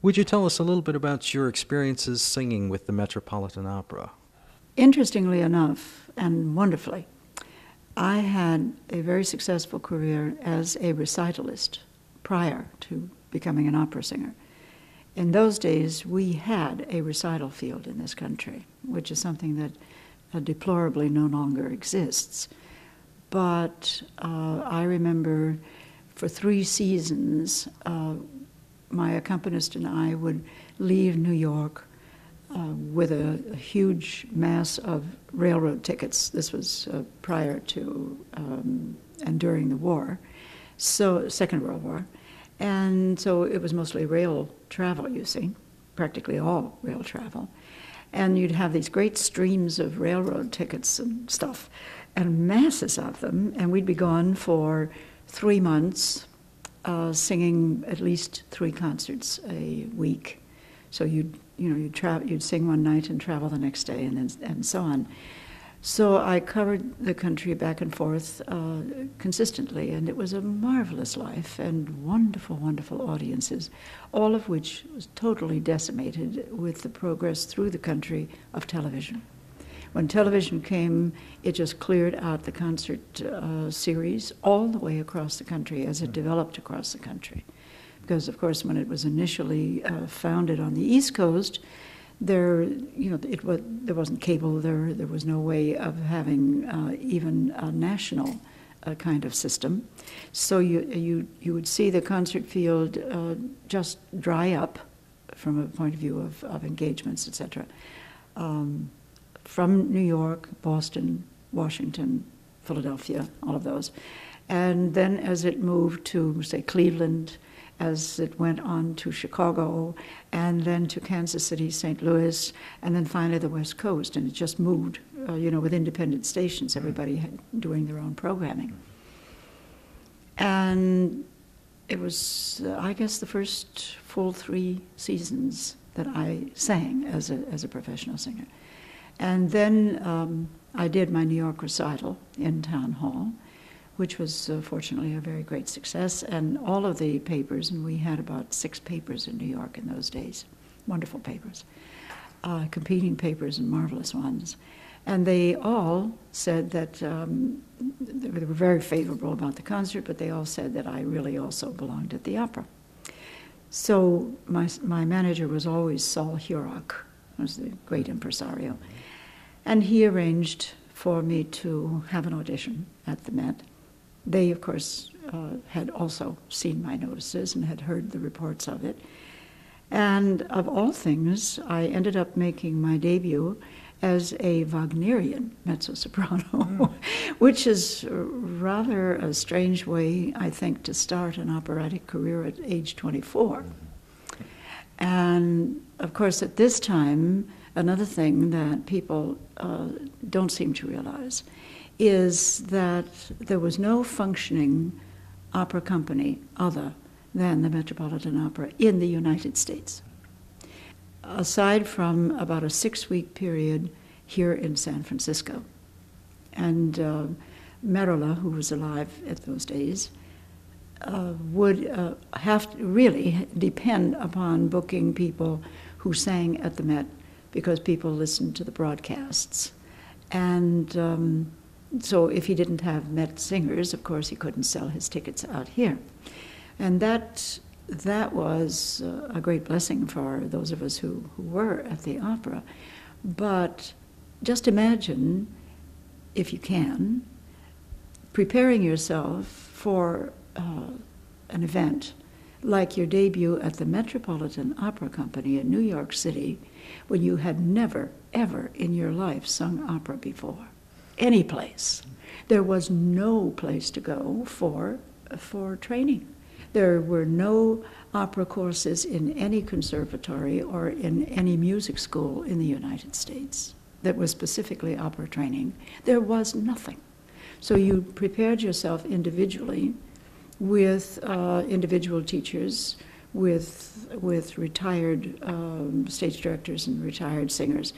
Would you tell us a little bit about your experiences singing with the Metropolitan Opera? Interestingly enough, and wonderfully, I had a very successful career as a recitalist prior to becoming an opera singer. In those days, we had a recital field in this country, which is something that deplorably no longer exists. But I remember for 3 seasons, my accompanist and I would leave New York with a huge mass of railroad tickets. This was prior to and during the war, so Second World War. And so it was mostly rail travel, you see, practically all rail travel. And you'd have these great streams of railroad tickets and stuff, and masses of them, and we'd be gone for 3 months, singing at least 3 concerts a week. So you'd sing one night and travel the next day, and so on. So I covered the country back and forth consistently, and it was a marvelous life and wonderful, wonderful audiences, all of which was totally decimated with the progress through the country of television. When television came, it just cleared out the concert series all the way across the country as it developed across the country. Because, of course, when it was initially founded on the East Coast, there wasn't cable. There was no way of having even a national kind of system. So you would see the concert field just dry up from a point of view of engagements, etc. From New York, Boston, Washington, Philadelphia, all of those. And then as it moved to, say, Cleveland, as it went on to Chicago, and then to Kansas City, St. Louis, and then finally the West Coast, and it just moved, with independent stations, everybody doing their own programming. And it was, I guess, the first full 3 seasons that I sang as a professional singer. And then I did my New York recital in Town Hall, which was fortunately a very great success, and all of the papers, and we had about 6 papers in New York in those days, wonderful papers, competing papers and marvelous ones. And they all said that they were very favorable about the concert, but they all said that I really also belonged at the opera. So my manager was always Saul Hurok, who was the great impresario, and he arranged for me to have an audition at the Met. They, of course, had also seen my notices and had heard the reports of it. And of all things, I ended up making my debut as a Wagnerian mezzo-soprano, which is rather a strange way, I think, to start an operatic career at age 24. And, of course, at this time, another thing that people don't seem to realize is that there was no functioning opera company other than the Metropolitan Opera in the United States, aside from about a 6-week period here in San Francisco. And Merola, who was alive at those days, would have to really depend upon booking people who sang at the Met because people listened to the broadcasts. And so if he didn't have Met singers, of course, he couldn't sell his tickets out here. And that was a great blessing for those of us who were at the opera. But just imagine, if you can, preparing yourself for an event like your debut at the Metropolitan Opera Company in New York City when you had never, ever in your life sung opera before. Any place. There was no place to go for training. There were no opera courses in any conservatory or in any music school in the United States that was specifically opera training. There was nothing. So you prepared yourself individually with individual teachers, with retired stage directors and retired singers.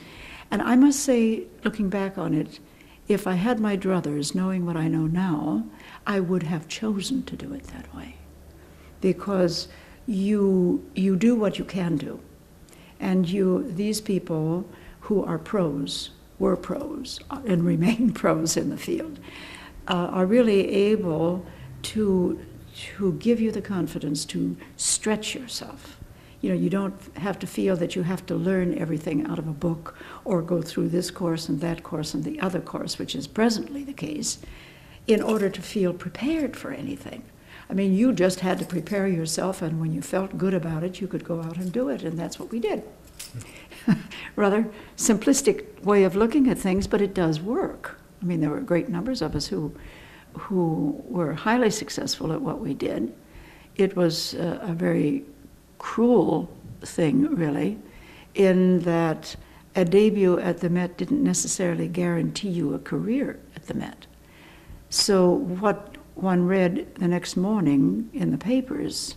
And I must say, looking back on it, if I had my druthers, knowing what I know now, I would have chosen to do it that way. Because you do what you can do. And these people who are pros, were pros, and remain pros in the field, are really able to give you the confidence to stretch yourself. You know, you don't have to feel that you have to learn everything out of a book or go through this course and that course and the other course, which is presently the case, in order to feel prepared for anything. I mean, you just had to prepare yourself, and when you felt good about it, you could go out and do it, and that's what we did. Rather simplistic way of looking at things, but it does work. I mean, there were great numbers of us who were highly successful at what we did. It was a very cruel thing, really, in that a debut at the Met didn't necessarily guarantee you a career at the Met. So what one read the next morning in the papers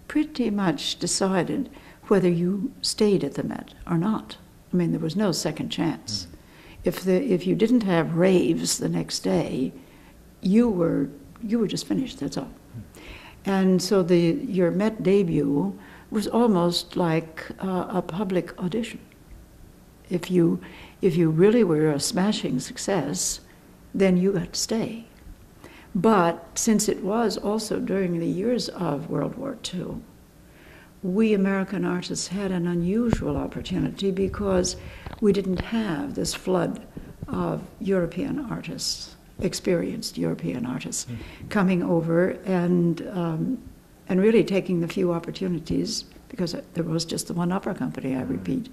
pretty much decided whether you stayed at the Met or not. I mean, there was no second chance. If you didn't have raves the next day, you were just finished, that's all. And so your Met debut was almost like a public audition. If you really were a smashing success, then you got to stay. But since it was also during the years of World War II, we American artists had an unusual opportunity because we didn't have this flood of European artists, experienced European artists, coming over and really taking the few opportunities, because there was just the one opera company, I repeat.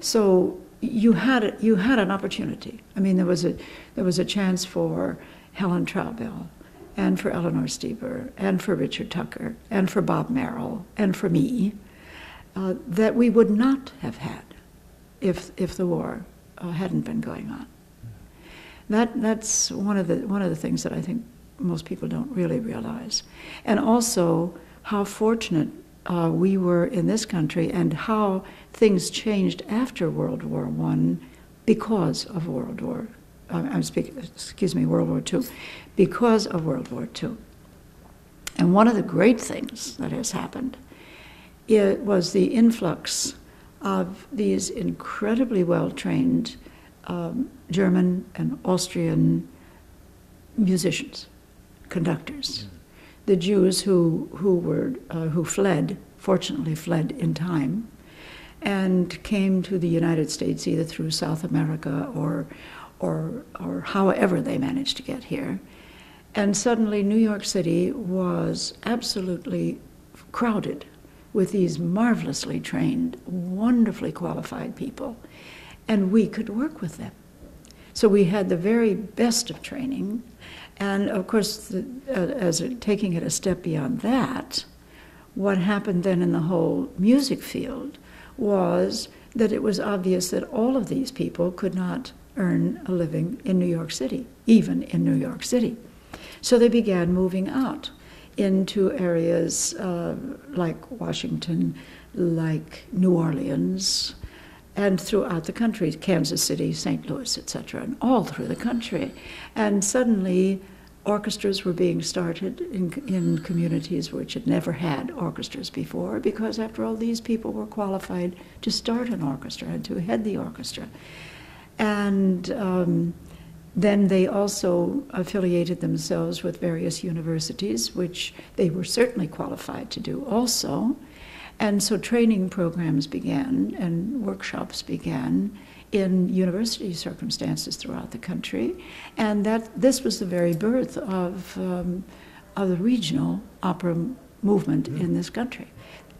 So you had an opportunity. I mean, there was a chance for Helen Traubel, and for Eleanor Steber, and for Richard Tucker, and for Bob Merrill, and for me, that we would not have had if the war hadn't been going on. That's one of the things that I think most people don't really realize, and also how fortunate we were in this country, and how things changed after World War I because of World War II, because of World War II. And one of the great things that has happened, it was the influx of these incredibly well-trained German and Austrian musicians, conductors. The Jews who fled, fortunately fled in time, and came to the United States either through South America or however they managed to get here. And suddenly New York City was absolutely crowded with these marvelously trained, wonderfully qualified people, and we could work with them. So we had the very best of training, and of course, taking it a step beyond that, what happened then in the whole music field was that it was obvious that all of these people could not earn a living in New York City, even in New York City. So they began moving out into areas like Washington, like New Orleans, and throughout the country, Kansas City, St. Louis, etc., and all through the country. And suddenly, orchestras were being started in communities which had never had orchestras before, because after all, these people were qualified to start an orchestra and to head the orchestra. And then they also affiliated themselves with various universities, which they were certainly qualified to do also. And so training programs began and workshops began in university circumstances throughout the country. And this was the very birth of the regional opera movement in this country.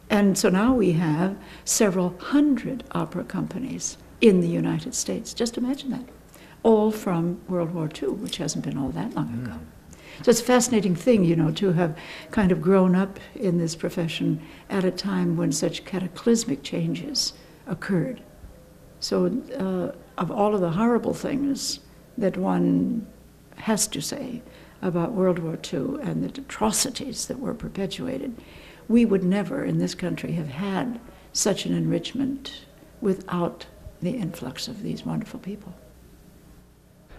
And so now we have several hundred opera companies in the United States. Just imagine that. All from World War II, which hasn't been all that long ago. So it's a fascinating thing, you know, to have kind of grown up in this profession at a time when such cataclysmic changes occurred. So of all of the horrible things that one has to say about World War II and the atrocities that were perpetuated, we would never in this country have had such an enrichment without the influx of these wonderful people.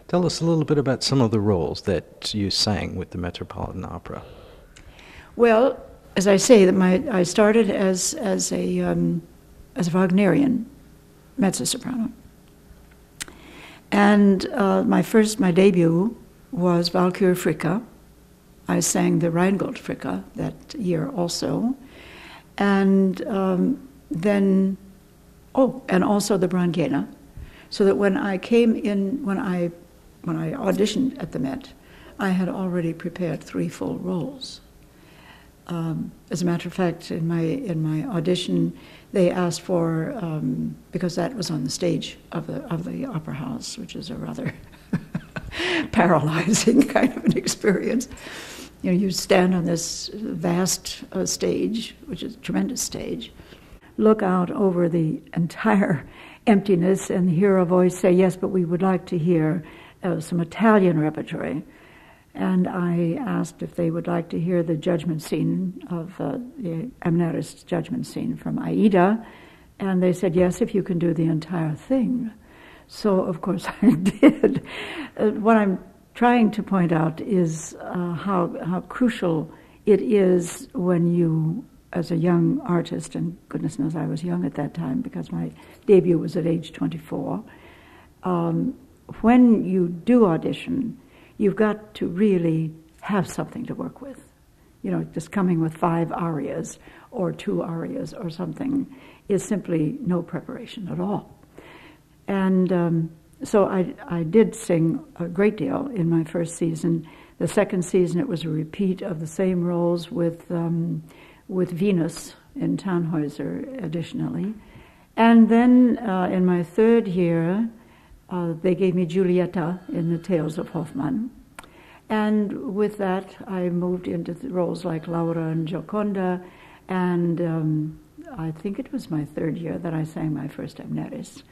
Tell us a little bit about some of the roles that you sang with the Metropolitan Opera. Well, as I say, that I started as a Wagnerian mezzo-soprano, and my debut was Walküre Fricka. I sang the Rheingold Fricka that year also, and then and also the Brangäne, so that when I came in, when I auditioned at the Met, I had already prepared 3 full roles. As a matter of fact, in my audition, they asked for, because that was on the stage of the opera house, which is a rather paralyzing kind of an experience. You know, you stand on this vast stage, which is a tremendous stage, look out over the entire emptiness and hear a voice say, "Yes, but we would like to hear some Italian repertory." And I asked if they would like to hear the judgment scene of the Amneris judgment scene from Aida, and they said, "Yes, if you can do the entire thing." So, of course, I did. What I'm trying to point out is how crucial it is when you, as a young artist, and goodness knows I was young at that time because my debut was at age 24, when you do audition, you've got to really have something to work with. You know, just coming with 5 arias or 2 arias or something is simply no preparation at all. And so I did sing a great deal in my first season. The second season, it was a repeat of the same roles with Venus in Tannhäuser additionally. And then in my third year, they gave me Giulietta in the Tales of Hoffmann. And with that, I moved into the roles like Laura and Gioconda. And I think it was my third year that I sang my first Amneris.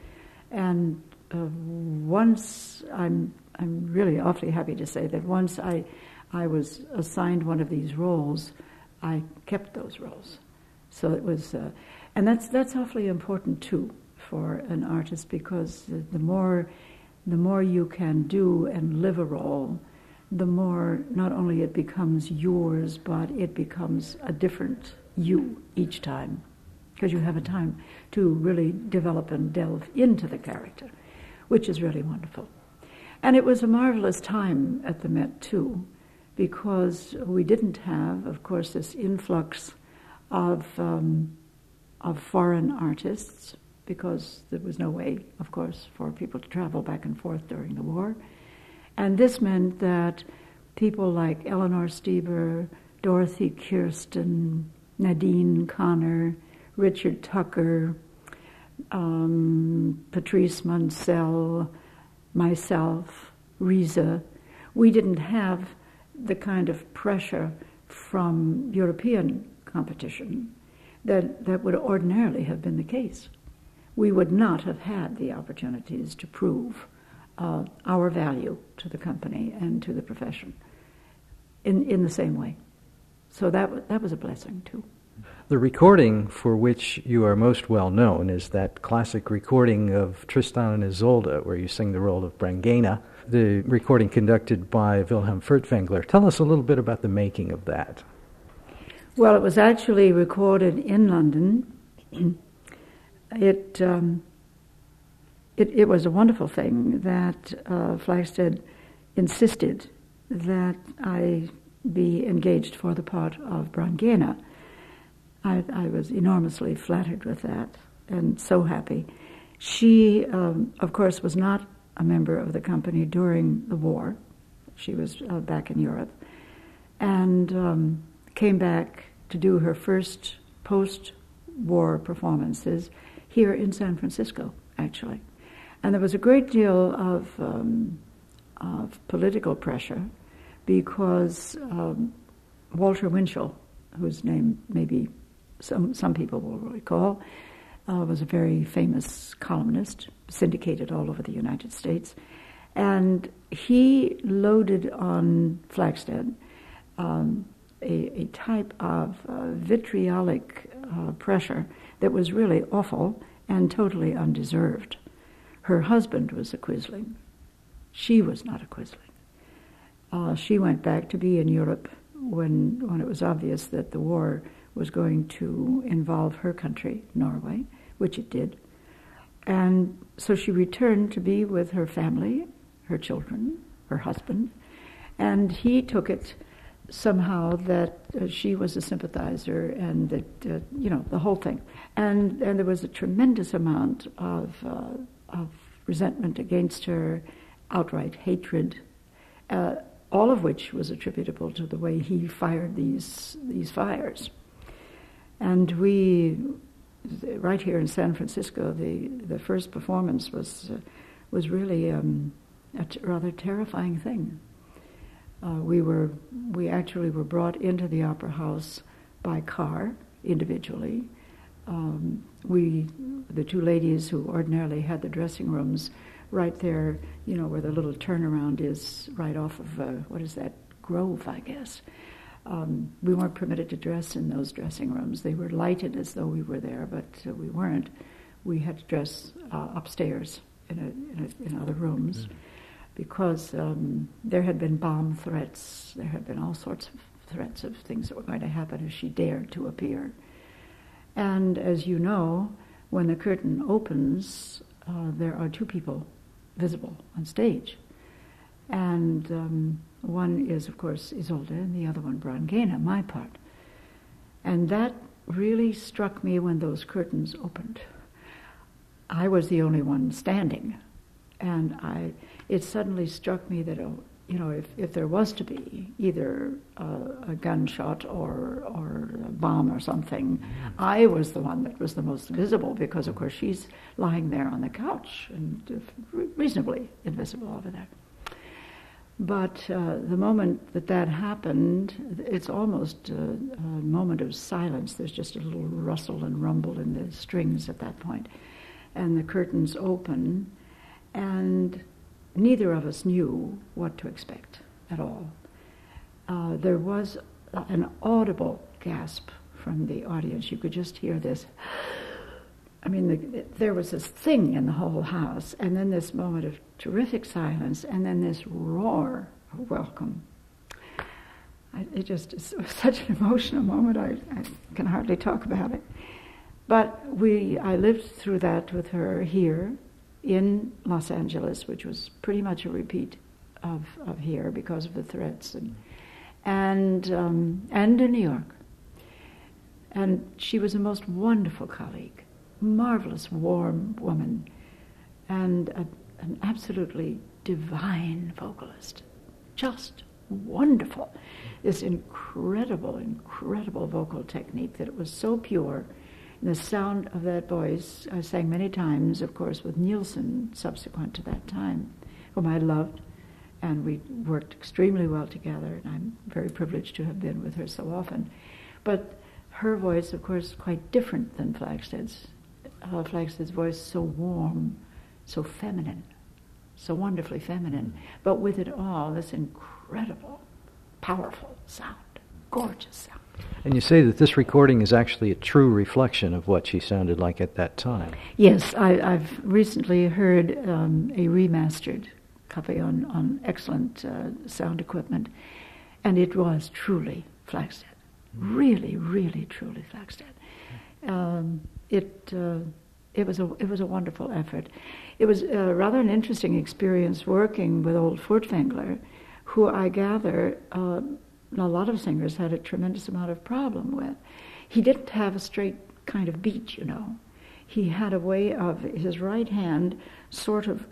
And once, I'm really awfully happy to say that once I was assigned one of these roles, I kept those roles. So it was, and that's awfully important too for an artist, because the more you can do and live a role, the more not only it becomes yours, but it becomes a different you each time, because you have a time to really develop and delve into the character, which is really wonderful. And it was a marvelous time at the Met too, because we didn't have, of course, this influx of foreign artists, because there was no way, of course, for people to travel back and forth during the war. And this meant that people like Eleanor Stieber, Dorothy Kirsten, Nadine Connor, Richard Tucker, Patrice Munsell, myself, Riza, we didn't have the kind of pressure from European competition that would ordinarily have been the case. We would not have had the opportunities to prove our value to the company and to the profession in the same way. So that was a blessing too. The recording for which you are most well known is that classic recording of Tristan and Isolde, where you sing the role of Brangäne, the recording conducted by Wilhelm Furtwängler. Tell us a little bit about the making of that. Well, it was actually recorded in London. It was a wonderful thing that Flagstedt insisted that I be engaged for the part of Brangäne. I was enormously flattered with that and so happy. She, of course, was not a member of the company during the war. She was back in Europe and came back to do her first post-war performances here in San Francisco, actually. And there was a great deal of political pressure because Walter Winchell, whose name maybe some people will recall, was a very famous columnist, syndicated all over the United States. And he loaded on Flagstedt a type of vitriolic pressure that was really awful and totally undeserved. Her husband was a Quisling. She was not a Quisling. She went back to be in Europe when it was obvious that the war was going to involve her country, Norway, which it did. And so she returned to be with her family, her children, her husband, and he took it somehow that she was a sympathizer and that, the whole thing. And there was a tremendous amount of resentment against her, outright hatred, all of which was attributable to the way he fired these fires. And we, right here in San Francisco, the first performance was really a rather terrifying thing. We actually were brought into the opera house by car individually. The two ladies who ordinarily had the dressing rooms right there, where the little turnaround is, right off of what is that, Grove, I guess. We weren't permitted to dress in those dressing rooms. They were lighted as though we were there, but we weren't. We had to dress upstairs in other rooms. Because there had been bomb threats, there had been all sorts of threats of things that were going to happen if she dared to appear. And as you know, when the curtain opens, there are two people visible on stage. And one is, of course, Isolde, and the other one, Brangäne, my part. And that really struck me when those curtains opened. I was the only one standing. And it suddenly struck me that, if there was to be either a gunshot or a bomb or something, I was the one that was the most visible because, of course, she's lying there on the couch and reasonably invisible over there. But the moment that happened, it's almost a moment of silence. There's just a little rustle and rumble in the strings at that point. And the curtains open. And neither of us knew what to expect at all. There was an audible gasp from the audience. You could just hear this. I mean, there was this thing in the whole house, and then this moment of terrific silence, and then this roar of welcome. It was such an emotional moment, I can hardly talk about it. But I lived through that with her here, in Los Angeles, which was pretty much a repeat of here because of the threats, and in New York. And she was a most wonderful colleague, marvelous, warm woman, and an absolutely divine vocalist, just wonderful. This incredible vocal technique that it was so pure. The sound of that voice, I sang many times, of course, with Nielsen subsequent to that time, whom I loved, and we worked extremely well together, and I'm very privileged to have been with her so often. But her voice, of course, quite different than Flagstad's. Flagstad's voice so warm, so feminine, so wonderfully feminine, but with it all, this incredible, powerful sound, gorgeous sound. And you say that this recording is actually a true reflection of what she sounded like at that time. Yes, I've recently heard a remastered copy on excellent sound equipment, and it was truly Flagstad. Really, really, truly Flagstad. It was a wonderful effort. It was rather an interesting experience working with old Furtwängler, who I gather a lot of singers had a tremendous amount of problem with. He didn't have a straight kind of beat, He had a way of his right hand sort of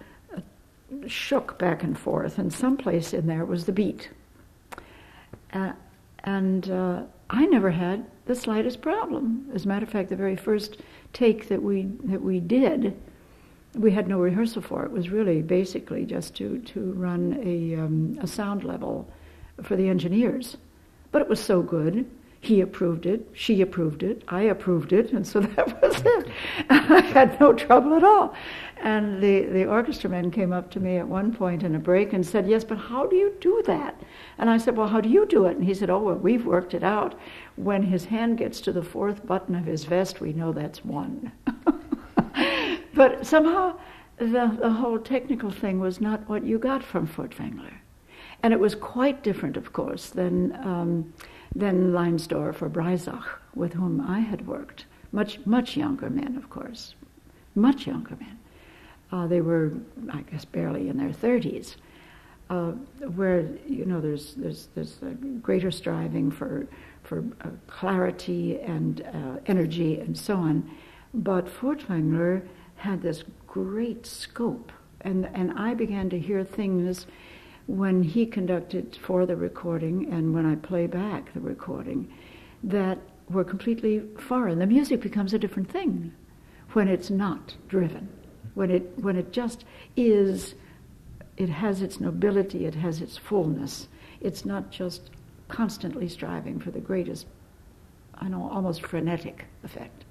shook back and forth, and someplace in there was the beat. And I never had the slightest problem. As a matter of fact, the very first take that we did, we had no rehearsal for. It was really basically just to run a sound level for the engineers. But it was so good. He approved it, she approved it, I approved it, and so that was it. I had no trouble at all. And the orchestra man came up to me at one point in a break and said, "Yes, but how do you do that?" And I said, "Well, how do you do it?" And he said, "Oh, well, we've worked it out. When his hand gets to the fourth button of his vest, we know that's one." But somehow the whole technical thing was not what you got from Furtwängler. And it was quite different, of course, than Leinsdorf or Breisach, with whom I had worked. Much younger men, of course, much younger men. They were, I guess, barely in their 30s, where there's a greater striving for clarity and energy and so on. But Furtwängler had this great scope, and I began to hear things when he conducted for the recording and when I play back the recording that were completely foreign. The music becomes a different thing when it's not driven, when it just is. It has its nobility, it has its fullness. It's not just constantly striving for the greatest, almost frenetic effect.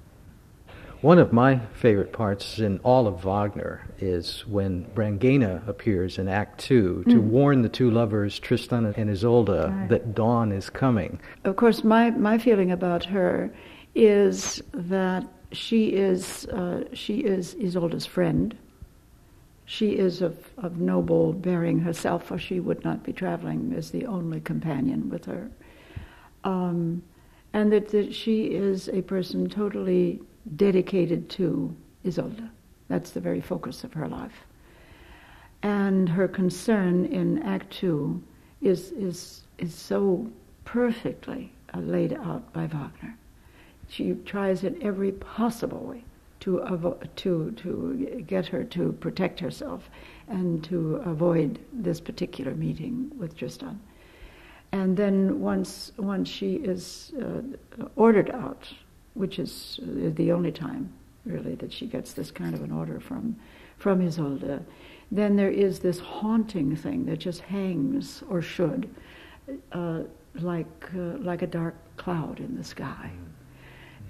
One of my favorite parts in all of Wagner is when Brangäne appears in Act 2 to warn the two lovers, Tristan and Isolde, that dawn is coming. Of course, my feeling about her is that she is Isolde's friend. She is of noble bearing herself, or she would not be traveling as the only companion with her. And that she is a person totally dedicated to Isolde. That's the very focus of her life. And her concern in Act 2 is so perfectly laid out by Wagner. She tries in every possible way to get her to protect herself and to avoid this particular meeting with Tristan. And then once she is ordered out, which is the only time, really, that she gets this kind of an order from Isolde, then there is this haunting thing that just hangs, or should, like a dark cloud in the sky.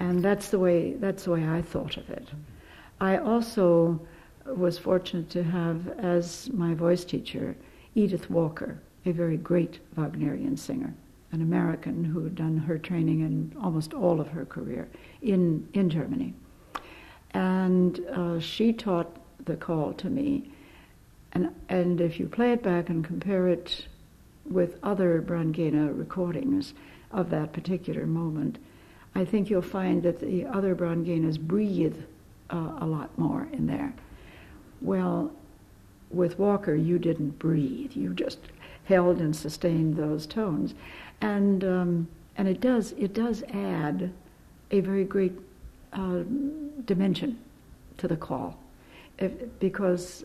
And that's the way I thought of it. I also was fortunate to have as my voice teacher Edith Walker, a very great Wagnerian singer, an American who had done her training in almost all of her career in Germany. And she taught the call to me. And if you play it back and compare it with other Brangäne recordings of that particular moment, I think you'll find that the other Brangänes breathe a lot more in there. Well, with Walker, you didn't breathe. You just held and sustained those tones. And it does add a very great dimension to the call. Because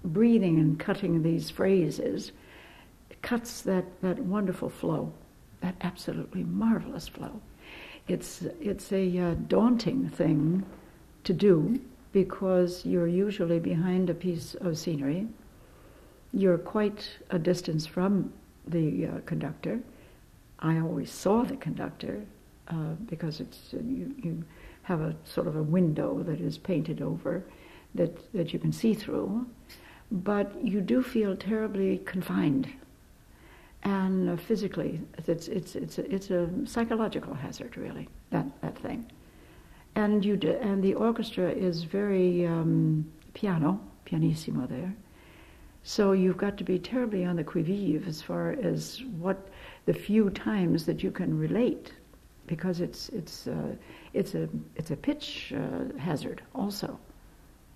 breathing and cutting these phrases cuts that wonderful flow, that absolutely marvelous flow. It's a daunting thing to do because you're usually behind a piece of scenery. You're quite a distance from the conductor. I always saw the conductor because you have a sort of a window that is painted over that you can see through, but you do feel terribly confined. And physically, it's a psychological hazard, really, that thing. And the orchestra is very pianissimo there. So you've got to be terribly on the qui-vive as far as what the few times that you can relate, because it's a pitch hazard also,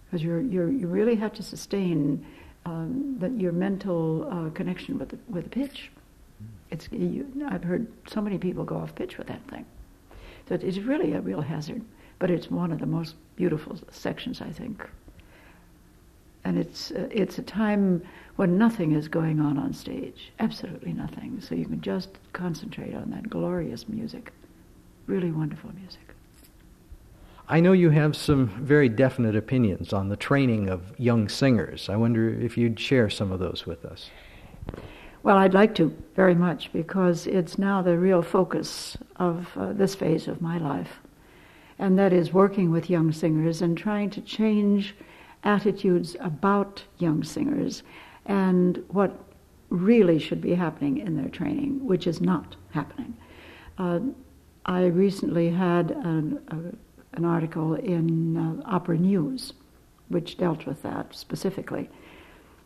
because you really have to sustain your mental connection with the pitch. I've heard so many people go off pitch with that thing. So it's really a real hazard, but it's one of the most beautiful sections, I think. And it's a time when nothing is going on stage, absolutely nothing. So you can just concentrate on that glorious music, really wonderful music. I know you have some very definite opinions on the training of young singers. I wonder if you'd share some of those with us. Well, I'd like to, very much, because it's now the real focus of this phase of my life. And that is working with young singers and trying to change attitudes about young singers and what really should be happening in their training, which is not happening. I recently had an article in Opera News, which dealt with that specifically.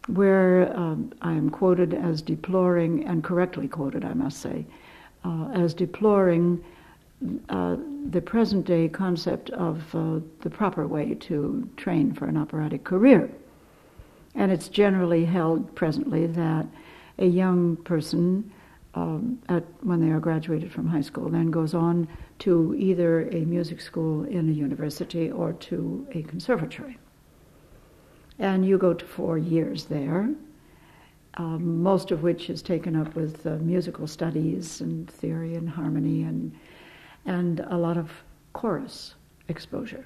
where I am quoted as deploring, and correctly quoted, I must say, as deploring the present-day concept of the proper way to train for an operatic career. And it's generally held presently that a young person, when they are graduated from high school, then goes on to either a music school in a university or to a conservatory. And you go to 4 years there, most of which is taken up with musical studies and theory and harmony and a lot of chorus exposure.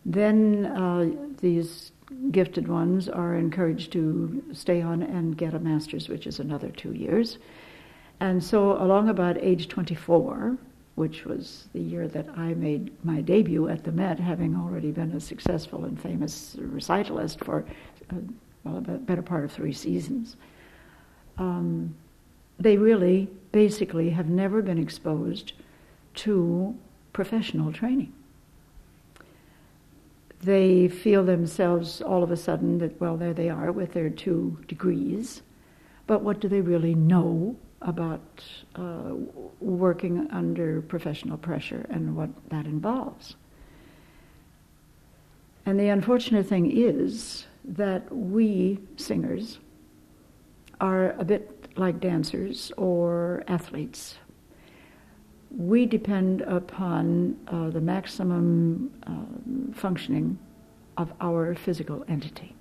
Then these gifted ones are encouraged to stay on and get a master's, which is another 2 years. And so along about age 24, which was the year that I made my debut at the Met, having already been a successful and famous recitalist for a better part of 3 seasons, they really basically have never been exposed to professional training. They feel themselves all of a sudden that, well, there they are with their 2 degrees, but what do they really know about working under professional pressure and what that involves? And the unfortunate thing is that we singers are a bit like dancers or athletes. We depend upon the maximum functioning of our physical entity.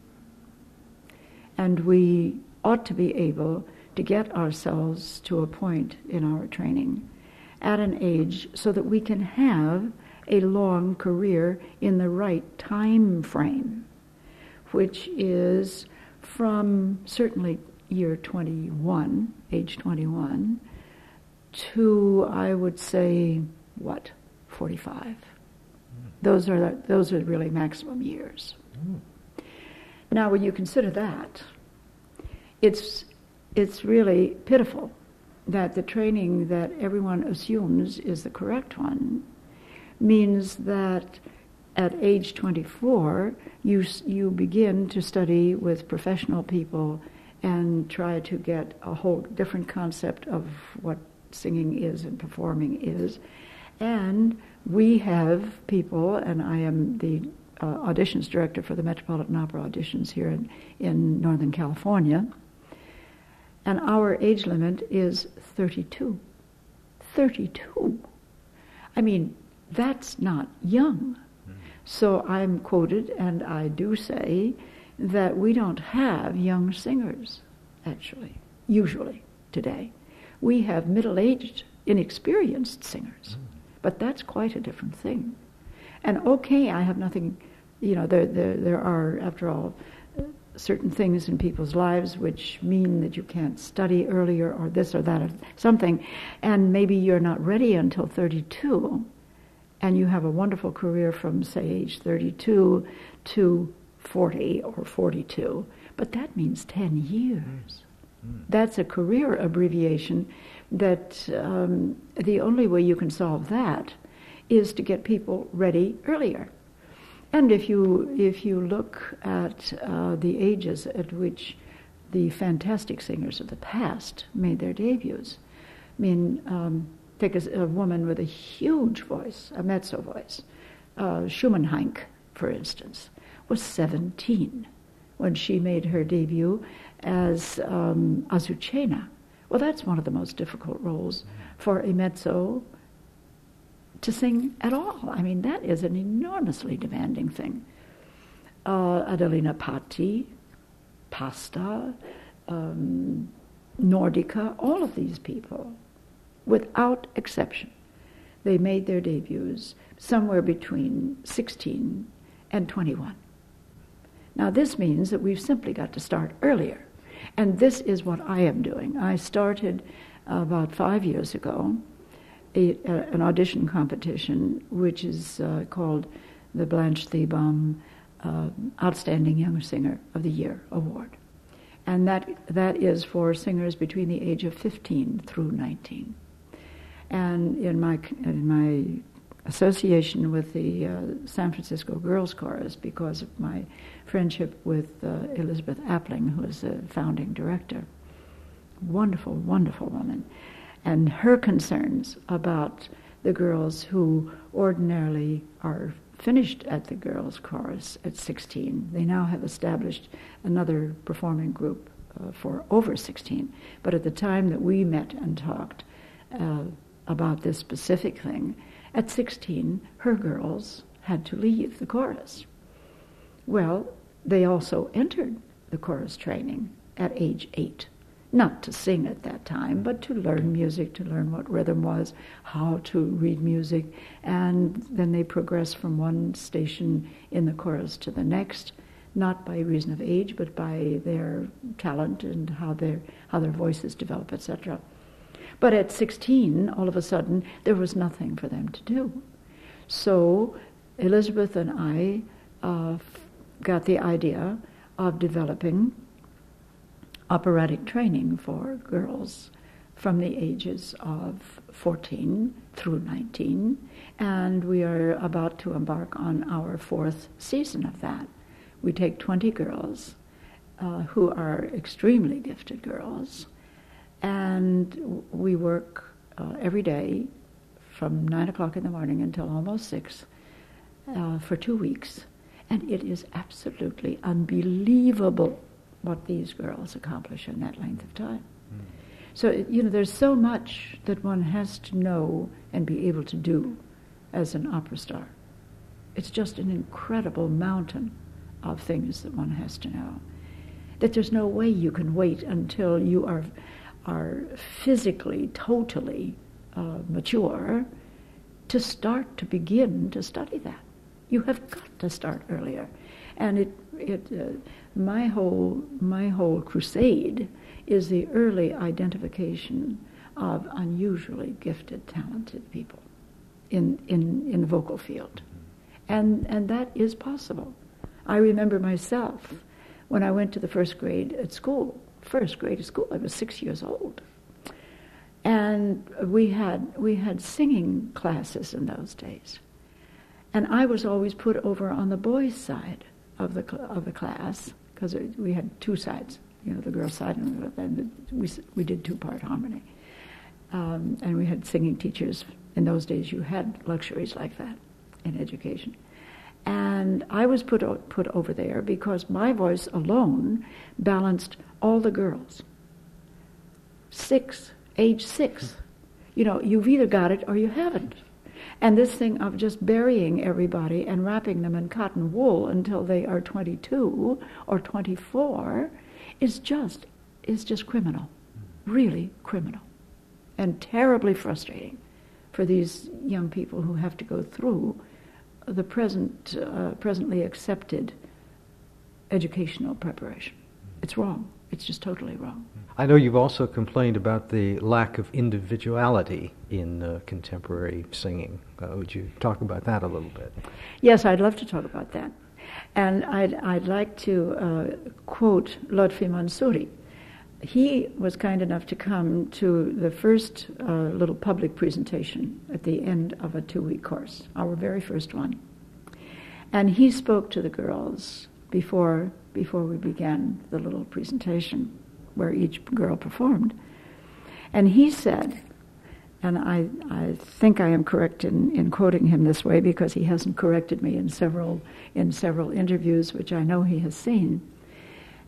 And we ought to be able to get ourselves to a point in our training at an age so that we can have a long career in the right time frame, which is from certainly year 21, age 21, to, I would say, 45. Those are really maximum years. Now, when you consider that, it's really pitiful that the training that everyone assumes is the correct one means that at age 24, you begin to study with professional people and try to get a whole different concept of what singing is and performing is. And we have people, and I am the auditions director for the Metropolitan Opera auditions here in Northern California, and our age limit is 32. 32. I mean, that's not young. So I'm quoted, and I do say that we don't have young singers, actually, usually today. We have middle-aged, inexperienced singers, but that's quite a different thing. And okay, I have nothing, there are, after all, certain things in people's lives which mean that you can't study earlier or this or that or something, and maybe you're not ready until 32, and you have a wonderful career from, say, age 32 to 40 or 42, but that means 10 years. That's a career abbreviation that the only way you can solve that is to get people ready earlier. And if you look at the ages at which the fantastic singers of the past made their debuts, I mean, take a woman with a huge voice, a mezzo voice, Schumann, for instance, was 17 when she made her debut as Azucena. Well, that's one of the most difficult roles for a mezzo to sing at all. I mean, that is an enormously demanding thing. Adelina Patti, Pasta, Nordica, all of these people, without exception, they made their debuts somewhere between 16 and 21. Now, this means that we've simply got to start earlier. And this is what I am doing. I started about 5 years ago an audition competition, which is called the Blanche Thebom Outstanding Young Singer of the Year Award. And that is for singers between the age of 15 through 19. And in my association with the San Francisco Girls Chorus because of my friendship with Elizabeth Appling, who is the founding director. Wonderful, wonderful woman. And her concerns about the girls who ordinarily are finished at the girls' chorus at 16. They now have established another performing group for over 16. But at the time that we met and talked about this specific thing, at 16, her girls had to leave the chorus. Well, they also entered the chorus training at age 8. Not to sing at that time, but to learn music, to learn what rhythm was, how to read music, and then they progress from one station in the chorus to the next, not by reason of age, but by their talent and how their voices develop, etc. But at 16, all of a sudden, there was nothing for them to do. So Elizabeth and I got the idea of developing operatic training for girls from the ages of 14 through 19, and we are about to embark on our 4th season of that. We take 20 girls who are extremely gifted girls, and we work every day from 9 o'clock in the morning until almost 6 for 2 weeks, and it is absolutely unbelievable what these girls accomplish in that length of time. So, there's so much that one has to know and be able to do as an opera star. It's just an incredible mountain of things that one has to know. That there's no way you can wait until you are physically, totally mature to begin to study that. You have got to start earlier. And my whole crusade is the early identification of unusually gifted, talented people in the vocal field. And that is possible. I remember myself when I went to the first grade of school, I was 6 years old. And we had singing classes in those days. And I was always put over on the boys' side of the class, because we had 2 sides, the girls' side, and we did 2-part harmony. And we had singing teachers. In those days, you had luxuries like that in education. And I was put over there because my voice alone balanced all the girls. Age 6. You've either got it or you haven't. And this thing of just burying everybody and wrapping them in cotton wool until they are 22 or 24 is just criminal, really criminal, and terribly frustrating for these young people who have to go through the presently accepted educational preparation. It's wrong. It's just totally wrong. I know you've also complained about the lack of individuality in contemporary singing. Would you talk about that a little bit? Yes, I'd love to talk about that. And I'd like to quote Lotfi Mansouri. He was kind enough to come to the first little public presentation at the end of a 2-week course, our very first one. And he spoke to the girls before we began the little presentation where each girl performed. And he said, and I think I am correct in quoting him this way because he hasn't corrected me in several interviews, which I know he has seen.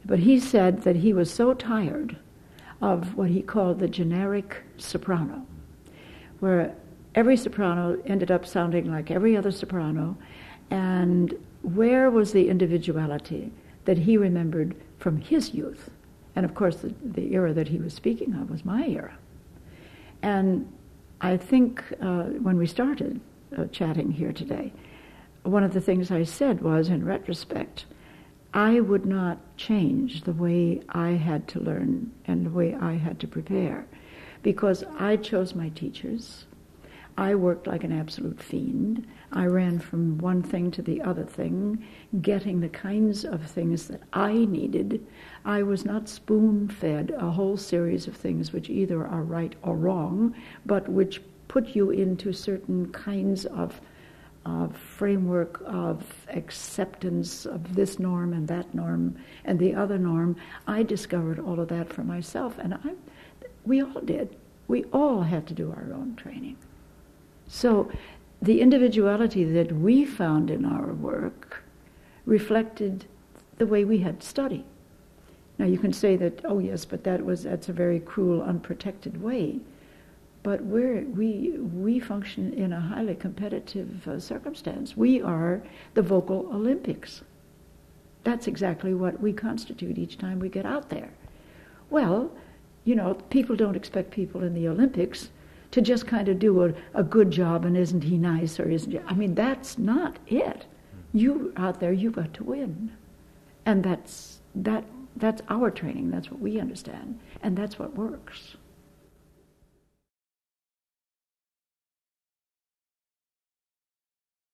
But he said that he was so tired of what he called the generic soprano, where every soprano ended up sounding like every other soprano, and where was the individuality that he remembered from his youth? And of course, the era that he was speaking of was my era. And I think when we started chatting here today, one of the things I said was, in retrospect, I would not change the way I had to learn and the way I had to prepare, because I chose my teachers. I worked like an absolute fiend. I ran from one thing to the other thing, getting the kinds of things that I needed. I was not spoon-fed a whole series of things which either are right or wrong, but which put you into certain kinds of framework of acceptance of this norm and that norm and the other norm. I discovered all of that for myself, and we all did. We all had to do our own training. So the individuality that we found in our work reflected the way we had to study. Now you can say that, oh yes, but that's a very cruel, unprotected way. But we function in a highly competitive circumstance. We are the vocal Olympics. That's exactly what we constitute each time we get out there. Well, people don't expect people in the Olympics to just kind of do a good job and isn't he nice or isn't he? I mean, that's not it. You out there, you've got to win. And that's our training. That's what we understand. And that's what works.